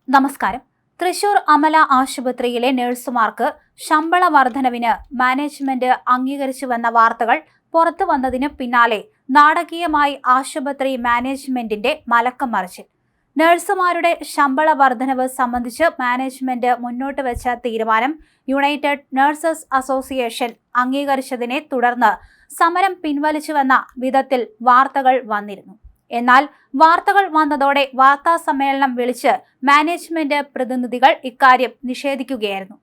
നമസ്കാരം. തൃശൂർ അമല ആശുപത്രിയിലെ നഴ്സുമാർക്ക് ശമ്പള വർധനവിന് മാനേജ്മെന്റ് അംഗീകരിച്ചുവെന്ന വാർത്തകൾ പുറത്തു വന്നതിന് പിന്നാലെ നാടകീയമായി ആശുപത്രി മാനേജ്മെന്റിന്റെ മലക്കം മറിച്ചിൽ. നഴ്സുമാരുടെ ശമ്പള വർധനവ് സംബന്ധിച്ച് മാനേജ്മെന്റ് മുന്നോട്ട് വെച്ച തീരുമാനം യുണൈറ്റഡ് നഴ്സസ് അസോസിയേഷൻ അംഗീകരിച്ചതിനെ തുടർന്ന് സമരം പിൻവലിച്ചുവെന്ന വിധത്തിൽ വാർത്തകൾ വന്നിരുന്നു. എന്നാൽ വാർത്തകൾ വന്നതോടെ വാർത്താ സമ്മേളനം വിളിച്ച് മാനേജ്മെന്റ് പ്രതിനിധികൾ ഇക്കാര്യം നിഷേധിക്കുകയായിരുന്നു.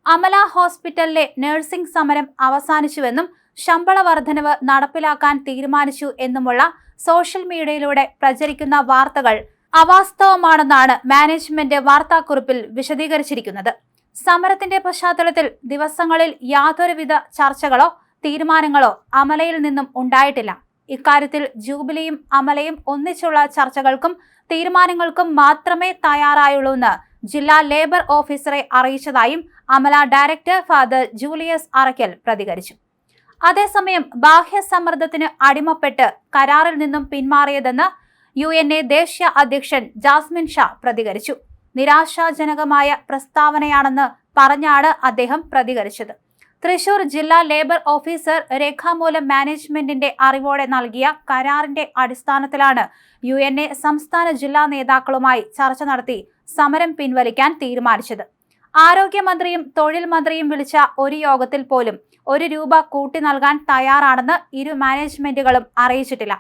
അമല ഹോസ്പിറ്റലിലെ നഴ്സിംഗ് സമരം അവസാനിച്ചുവെന്നും ശമ്പള വർധനവ് നടപ്പിലാക്കാൻ തീരുമാനിച്ചു എന്നുമുള്ള സോഷ്യൽ മീഡിയയിലൂടെ പ്രചരിക്കുന്ന വാർത്തകൾ അവാസ്തവമാണെന്നാണ് മാനേജ്മെന്റ് വാർത്താക്കുറിപ്പിൽ വിശദീകരിച്ചിരിക്കുന്നത്. സമരത്തിന്റെ പശ്ചാത്തലത്തിൽ ദിവസങ്ങളിൽ യാതൊരുവിധ ചർച്ചകളോ തീരുമാനങ്ങളോ അമലയിൽ നിന്നും ഉണ്ടായിട്ടില്ല. ഇക്കാര്യത്തിൽ ജൂബിലിയും അമലയും ഒന്നിച്ചുള്ള ചർച്ചകൾക്കും തീരുമാനങ്ങൾക്കും മാത്രമേ തയ്യാറായുള്ളൂവെന്ന് ജില്ലാ ലേബർ ഓഫീസറെ അറിയിച്ചതായും Amala director father Julius Arakkal പ്രതികരിച്ചു. അതേസമയം ബാഹ്യ സമ്മർദ്ദത്തിന് അടിമപ്പെട്ട് കരാറിൽ നിന്നും പിന്മാറിയതെന്ന് UNA ദേശീയ അധ്യക്ഷൻ ജാസ്മിൻ ഷാ പ്രതികരിച്ചു. നിരാശാജനകമായ പ്രസ്താവനയാണെന്ന് പറഞ്ഞാണ് അദ്ദേഹം പ്രതികരിച്ചത്. തൃശൂർ ജില്ലാ ലേബർ ഓഫീസർ രേഖാമൂലം മാനേജ്മെന്റിന്റെ അറിവോടെ നൽകിയ കരാറിന്റെ അടിസ്ഥാനത്തിലാണ് UNA സംസ്ഥാന ജില്ലാ നേതാക്കളുമായി ചർച്ച നടത്തി സമരം പിൻവലിക്കാൻ തീരുമാനിച്ചത്. ആരോഗ്യമന്ത്രിയും തൊഴിൽ മന്ത്രിയും വിളിച്ച ഒരു യോഗത്തിൽ പോലും ₹1 കൂട്ടി നൽകാൻ തയ്യാറാണെന്ന് ഇരു മാനേജ്മെന്റുകളും അറിയിച്ചിട്ടില്ല.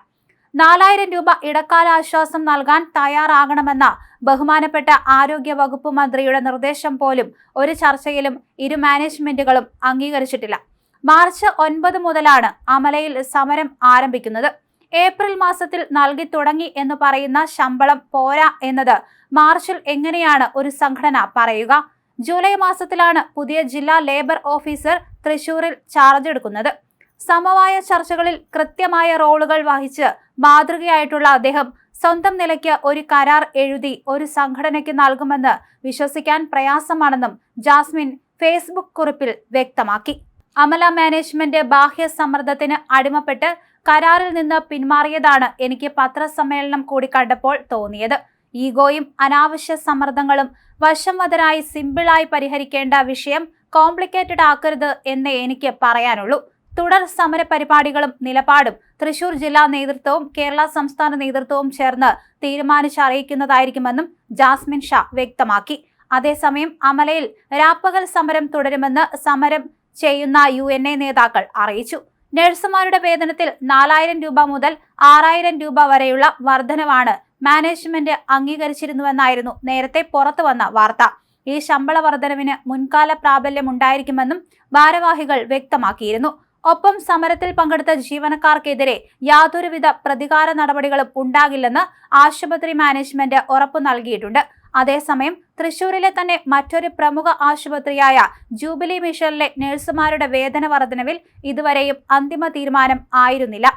4000 രൂപ ഇടക്കാല ആശ്വാസം നൽകാൻ തയ്യാറാകണമെന്ന ബഹുമാനപ്പെട്ട ആരോഗ്യ വകുപ്പ് മന്ത്രിയുടെ നിർദ്ദേശം പോലും ഒരു ചർച്ചയിലും ഇരു മാനേജ്മെന്റുകളും അംഗീകരിച്ചിട്ടില്ല. മാർച്ച് 9 മുതലാണ് അമലയിൽ സമരം ആരംഭിക്കുന്നത്. ഏപ്രിൽ മാസത്തിൽ നൽകി തുടങ്ങി എന്ന് പറയുന്ന ശമ്പളം പോരാ എന്നത് മാർച്ചിൽ എങ്ങനെയാണ് ഒരു സംഘടന പറയുക? ജൂലൈ മാസത്തിലാണ് പുതിയ ജില്ലാ ലേബർ ഓഫീസർ തൃശൂരിൽ ചാർജ് എടുക്കുന്നത്. സമവായ ചർച്ചകളിൽ കൃത്യമായ റോളുകൾ വഹിച്ച് മാതൃകയായിട്ടുള്ള അദ്ദേഹം സ്വന്തം നിലയ്ക്ക് ഒരു കരാർ എഴുതി ഒരു സംഘടനയ്ക്ക് നൽകുമെന്ന് വിശ്വസിക്കാൻ പ്രയാസമാണെന്നും ജാസ്മിൻ ഫേസ്ബുക്ക് കുറിപ്പിൽ വ്യക്തമാക്കി. അമല മാനേജ്മെന്റ് ബാഹ്യ സമ്മർദ്ദത്തിന് അടിമപ്പെട്ട് കരാറിൽ നിന്ന് പിന്മാറിയതാണ് എനിക്ക് പത്രസമ്മേളനം കൂടി കണ്ടപ്പോൾ തോന്നിയത്. ഈഗോയും അനാവശ്യ സമ്മർദ്ദങ്ങളും വശംവദനായി സിമ്പിളായി പരിഹരിക്കേണ്ട വിഷയം കോംപ്ലിക്കേറ്റഡ് ആക്കരുത് എന്നേ എനിക്ക് പറയാനുള്ളൂ. തുടർ സമര പരിപാടികളും നിലപാടും തൃശൂർ ജില്ലാ നേതൃത്വവും കേരള സംസ്ഥാന നേതൃത്വവും ചേർന്ന് തീരുമാനിച്ചറിയിക്കുന്നതായിരിക്കുമെന്നും ജാസ്മിൻ ഷാ വ്യക്തമാക്കി. അതേസമയം അമലയിൽ രാപ്പകൽ സമരം തുടരുമെന്ന് സമരം ചെയ്യുന്ന UNA നേതാക്കൾ അറിയിച്ചു. നഴ്സുമാരുടെ വേതനത്തിൽ 4000 രൂപ മുതൽ 6000 രൂപ വരെയുള്ള വർധനവാണ് മാനേജ്മെന്റ് അംഗീകരിച്ചിരുന്നുവെന്നായിരുന്നു നേരത്തെ പുറത്തുവന്ന വാർത്ത. ഈ ശമ്പള വർധനവിന് മുൻകാല പ്രാബല്യം ഉണ്ടായിരിക്കുമെന്നും ഭാരവാഹികൾ വ്യക്തമാക്കിയിരുന്നു. ഒപ്പം സമരത്തിൽ പങ്കെടുത്ത ജീവനക്കാർക്കെതിരെ യാതൊരുവിധ പ്രതികാര നടപടികളും ഉണ്ടാകില്ലെന്ന് ആശുപത്രി മാനേജ്മെന്റ് ഉറപ്പു നൽകിയിട്ടുണ്ട്. അതേസമയം തൃശൂരിലെ തന്നെ മറ്റൊരു പ്രമുഖ ആശുപത്രിയായ ജൂബിലി മിഷനിലെ നഴ്സുമാരുടെ വേതന വർധനവിൽ ഇതുവരെയും അന്തിമ തീരുമാനം ആയിരുന്നില്ല.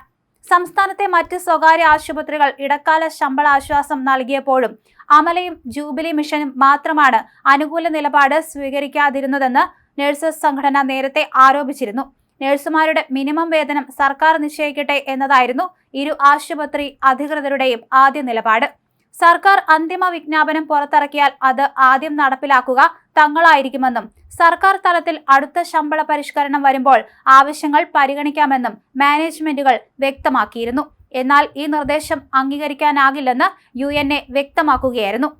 സംസ്ഥാനത്തെ മറ്റ് സ്വകാര്യ ആശുപത്രികൾ ഇടക്കാല ശമ്പള ആശ്വാസം നൽകിയപ്പോഴും അമലയും ജൂബിലി മിഷനും മാത്രമാണ് അനുകൂല നിലപാട് സ്വീകരിക്കാതിരുന്നതെന്ന് നഴ്സസ് സംഘടന നേരത്തെ ആരോപിച്ചിരുന്നു. നഴ്സുമാരുടെ മിനിമം വേതനം സർക്കാർ നിശ്ചയിക്കട്ടെ എന്നതായിരുന്നു ഇരു ആശുപത്രി അധികൃതരുടെയും ആദ്യ നിലപാട്. സർക്കാർ അന്തിമ വിജ്ഞാപനം പുറത്തിറക്കിയാൽ അത് ആദ്യം നടപ്പിലാക്കുക തങ്ങളായിരിക്കുമെന്നും സർക്കാർ തലത്തിൽ അടുത്ത ശമ്പള പരിഷ്കരണം വരുമ്പോൾ ആവശ്യങ്ങൾ പരിഗണിക്കാമെന്നും മാനേജ്മെന്റുകൾ വ്യക്തമാക്കിയിരുന്നു. എന്നാൽ ഈ നിർദ്ദേശം അംഗീകരിക്കാനാകില്ലെന്ന് UNA വ്യക്തമാക്കുകയായിരുന്നു.